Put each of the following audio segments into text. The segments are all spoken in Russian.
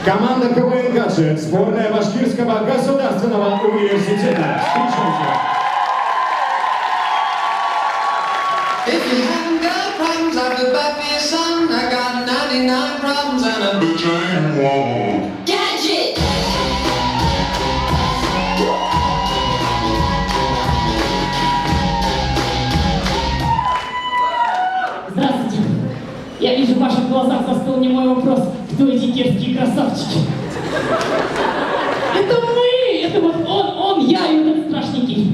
Команда КВН «Гаджет», сборная Башкирского государственного университета. Встречайте! If you haven't got problems, I'll be back for your son. I got 99 problems and a bitch ain't one. Gadget! Здравствуйте. Я вижу в ваших глазах застыл немой вопрос. Кто эти дерзкие красавчики? Это мы! Это вот он, я и этот страшненький.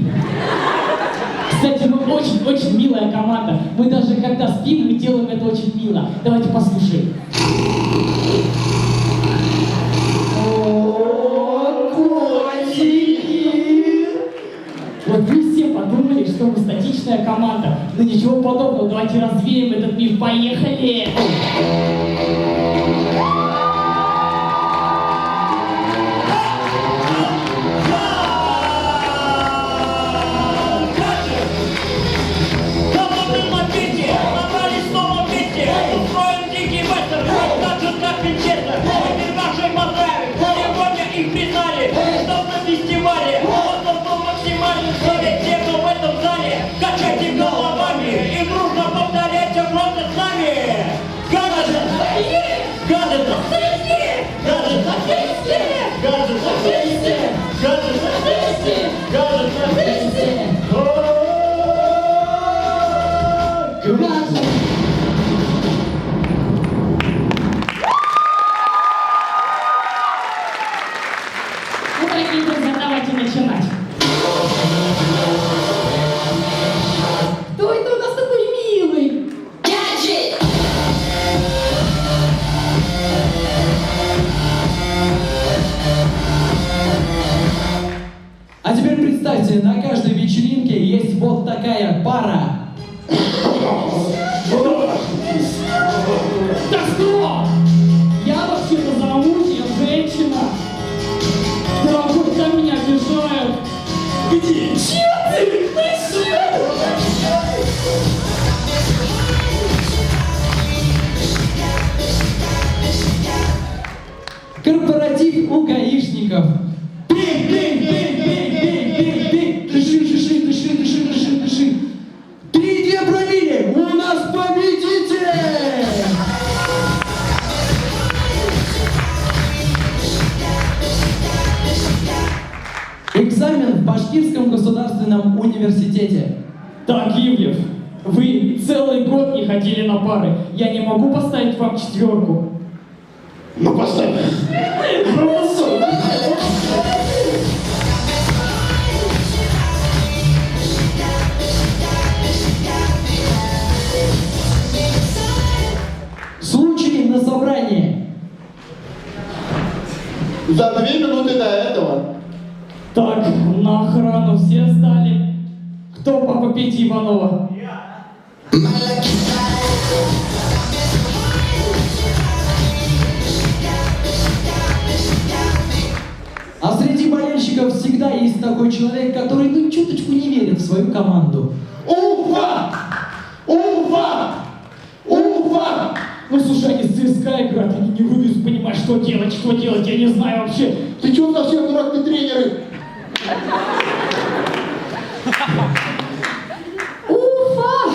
Кстати, мы очень милая команда. Мы даже когда спим, мы делаем это очень мило. Давайте послушаем. О, котики! Вот вы все подумали, что мы статичная команда. Но ничего подобного. Давайте развеем этот миф. Поехали! Ну, дорогие друзья, давайте начинать. Кто это у нас такой милый? Гаджет! А теперь представьте, на каждой вечеринке есть вот такая пара. Да что? Я вообще-то замужняя женщина. Дорогой, там меня обижают. Где? Чё ты? Корпоратив у гаишников. Дыши. 3 пробили, у нас победитель! Экзамен в Башкирском государственном университете. Так, Ивлев, вы целый год не ходили на пары. Я не могу поставить вам 4. Ну, поставь! Случай на собрании. За 2 минуты до этого. Так, на охрану все сдали. Кто папа Пети Иванова? А среди болельщиков всегда есть такой человек, который ну чуточку не верит в свою команду. Уфа! Уфа! Уфа! Ну слушай, они с ЦСКА играют, они не вывезут, понимаешь, что делать, я не знаю вообще. Ты чё совсем дурак, ты тренеры? Уфа!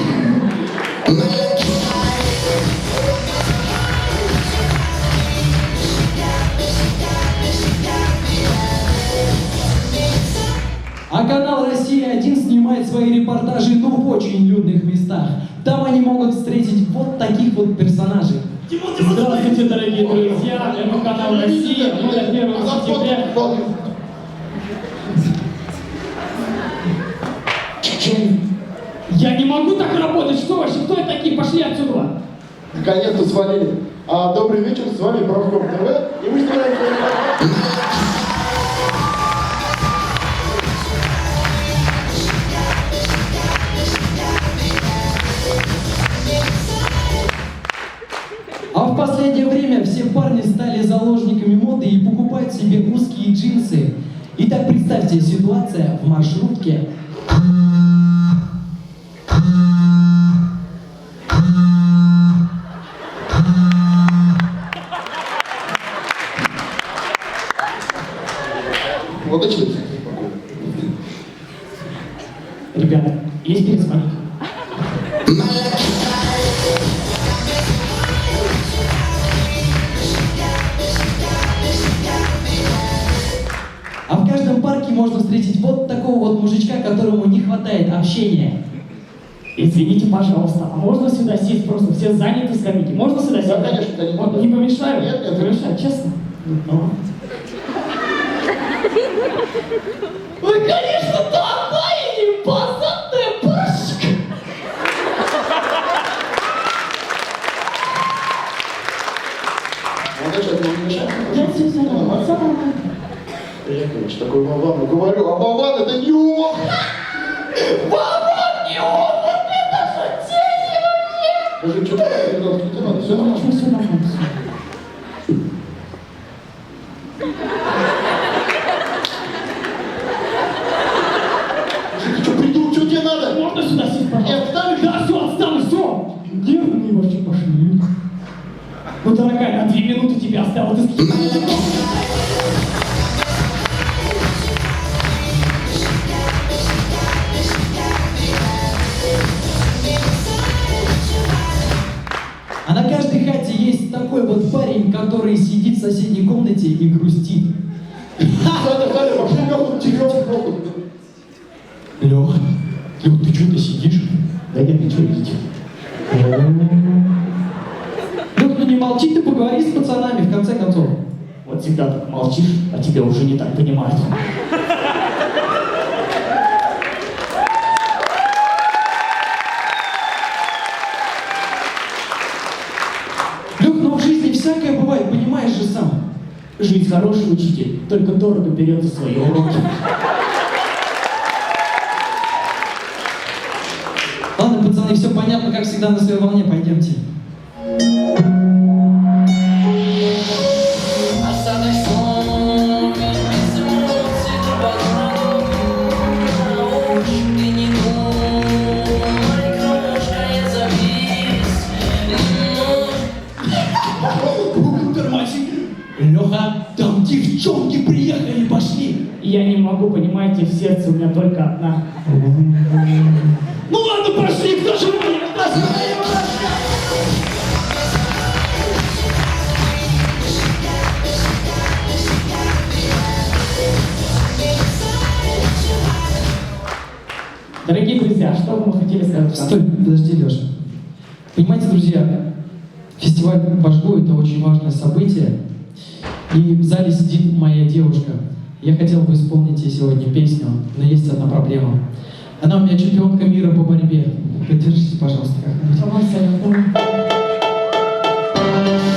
А канал «Россия-1» снимает свои репортажи, ну, в очень людных местах. Там они могут встретить вот таких вот персонажей. Здравствуйте, дорогие друзья, это канал «Россия», мы на 1 сентября. Я не могу так работать, что вообще, кто это такие, пошли отсюда. Наконец-то свалили. Добрый вечер, с вами Правком ТВ, и мы снимаем... А в последнее время все парни стали заложниками моды и покупают себе узкие джинсы. Итак, представьте, ситуация в маршрутке. Вот начали. Ребята, есть перезвонить? А в каждом парке можно встретить вот такого вот мужичка, которому не хватает общения. Извините, пожалуйста, а можно сюда сесть? Просто все заняты скамейки. Можно сюда сесть? Да, конечно, да, не Вот, надо. не помешаю? Нет, нет. Не помешаю, честно? Ну, ладно. Вы, конечно, тормозите, пацаны, пашка! Вот начать нам не мешает. Я все нормально, все нормально. Я, короче, такой болван говорю, а болван это не он! Болван не он, вот это шутение вообще! Мужик, что ты не надо, все нормально. Ничего, все нормально, всё. Мужик, ты что, придурок, что тебе надо? Можно сюда сесть, пожалуйста? Не отстанешь? Да, все, отстану, все! Нервные вообще пошли. Ну, дорогая, на 2 минуты тебя оставил. Ты А на каждой хате есть такой вот парень, который сидит в соседней комнате и грустит. Саня, пошли нахуй, тихо, нахуй. Леха, ты что, ты сидишь? Да нет, ничего видите. Лёх, ну не молчи, ты поговори с пацанами, в конце концов. Вот всегда так молчишь, а тебя уже не так понимают. Лёх, ну в жизни всякое бывает, понимаешь же сам. Жизнь хороший учитель, только дорого берет за свои уроки. Ладно, пацаны, все понятно, как всегда на своей волне, пойдемте. Осталось сон, без эмоций, ощупь ты не думай, крошка, я завис. Леха, там девчонки приехали, пошли. Я не могу, понимаете, в сердце у меня только одна. Ну ладно, пошли, кто же мне? Дорогие друзья, что бы мы хотели сказать? Стой, подожди, Леша. Понимаете, друзья, фестиваль «Вожгу» — это очень важное событие. И в зале сидит моя девушка. Я хотел бы исполнить ей сегодня песню, но есть одна проблема. Она у меня чемпионка мира по борьбе. Поддержите, пожалуйста, как-нибудь. Давай, Саня, давай.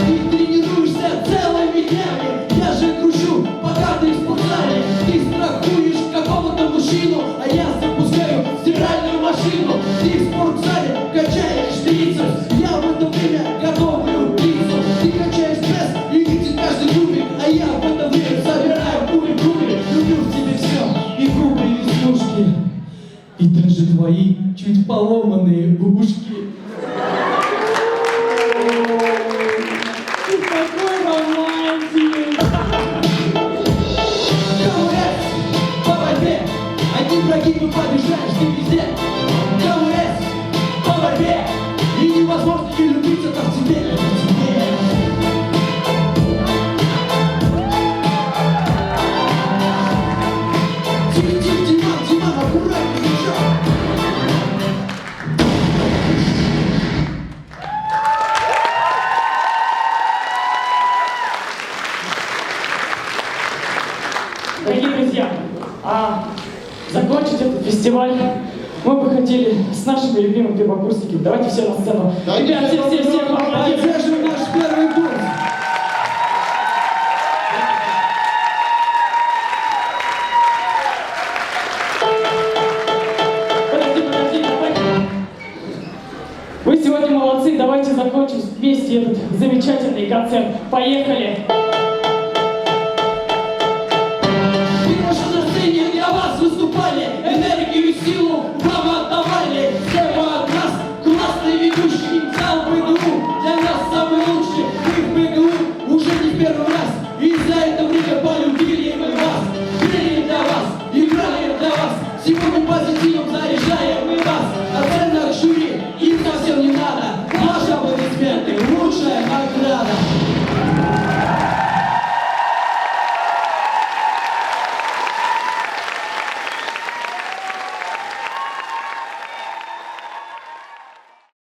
Ты тренируешься целыми днями, я же кручу, пока ты в спортзале. Ты страхуешь какого-то мужчину, а я запускаю стиральную машину. Ты в спортзале качаешь трицепс, я в это время готовлю пиццу. Ты качаешь пресс и видит каждый кубик, а я в это время собираю кубик-кубик. Люблю в тебе все, и круглые веснушки, и даже твои чуть поломанные ушки. Ты такой романтик! КВС по борьбе, одни прогибы побеждаешь ты везде. КВС по борьбе, и невозможно не любить, это в тебе, это в тебе. Тихо, Диман, аккуратнее, еще. Дорогие друзья, закончить этот фестиваль мы бы хотели с нашими любимыми первокурсниками. Давайте все на сцену. Да, Ребят, все поаплодируем. Поддержим наш первый курс. Подожди, давайте. Вы сегодня молодцы, давайте закончим вместе этот замечательный концерт. Поехали!